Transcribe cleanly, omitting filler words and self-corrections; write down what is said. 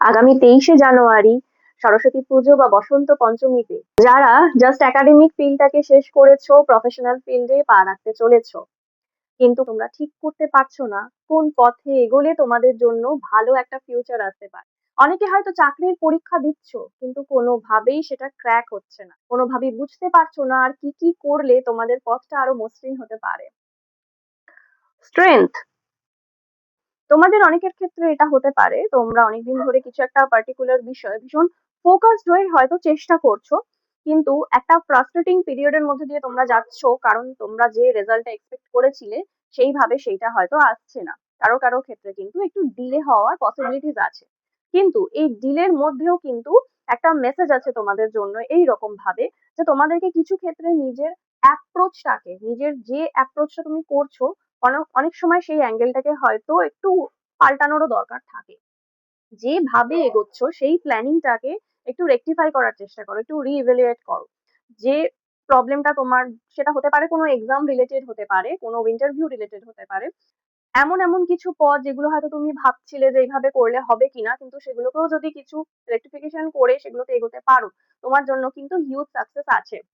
আগামী 23শে জানুয়ারি সরস্বতী পুজো বা বসন্ত পঞ্চমীতে যারা জাস্ট একাডেমিক ফিল্ডটাকে শেষ করেছো, প্রফেশনাল ফিল্ডে পা রাখতে চলেছো, কিন্তু তোমরা ঠিক করতে পারছো না কোন পথে এগোলে তোমাদের জন্য ভালো একটা ফিউচার আসতে পারে। অনেকে হয়তো চাকরির পরীক্ষা দিচ্ছ, কিন্তু কোনোভাবেই সেটা ক্র্যাক হচ্ছে না, কোনোভাবেই বুঝতে পারছো না আর কি কি করলে তোমাদের পথটা আরো মসৃণ হতে পারে। স্ট্রেংথ, তোমাদের অনেকের ক্ষেত্রে এটা হতে পারে তোমরা অনেকদিন ধরে কিছু একটা পার্টিকুলার বিষয়ে ভীষণ ফোকাসড হয়ে হয়তো চেষ্টা করছো, কিন্তু একটা ফ্রাস্ট্রেটিং পিরিয়ডের মধ্যে দিয়ে তোমরা যাচ্ছ, কারণ তোমরা যে রেজাল্টটা এক্সপেক্ট করেছিলে সেইভাবে সেইটা হয়তো আসছে না। কারো কারো ক্ষেত্রে কিন্তু একটু ডিলে হওয়ার পসিবিলিটিস আছে, কিন্তু এই ডিলের মধ্যেও কিন্তু একটা মেসেজ আছে তোমাদের জন্য এই রকম ভাবে যে তোমাদেরকে কিছু ক্ষেত্রে নিজের অ্যাপ্রোচটাকে, নিজের যে অ্যাপ্রোচটা তুমি করছো, অনেক অনেক সময় সেই অ্যাঙ্গেলটাকে হয়তো একটু পাল্টানোরও দরকার থাকে। যেভাবে এগোচ্ছ সেই প্ল্যানিংটাকে একটু রেকটিফাই করার চেষ্টা করো, একটু রিইভ্যালুয়েট করো। যে প্রবলেমটা তোমার, সেটা হতে পারে কোনো এক্সাম রিলেটেড, হতে পারে কোনো ইন্টারভিউ রিলেটেড, হতে পারে এমন এমন কিছু পথ যেগুলো হয়তো তুমি ভাবছিলে যে এইভাবে করলে হবে কিনা, কিন্তু সেগুলোকেও যদি কিছু রেকটিফিকেশন করে সেগুলোতে এগোতে পারো, তোমার জন্য কিন্তু হিউজ সাকসেস আছে।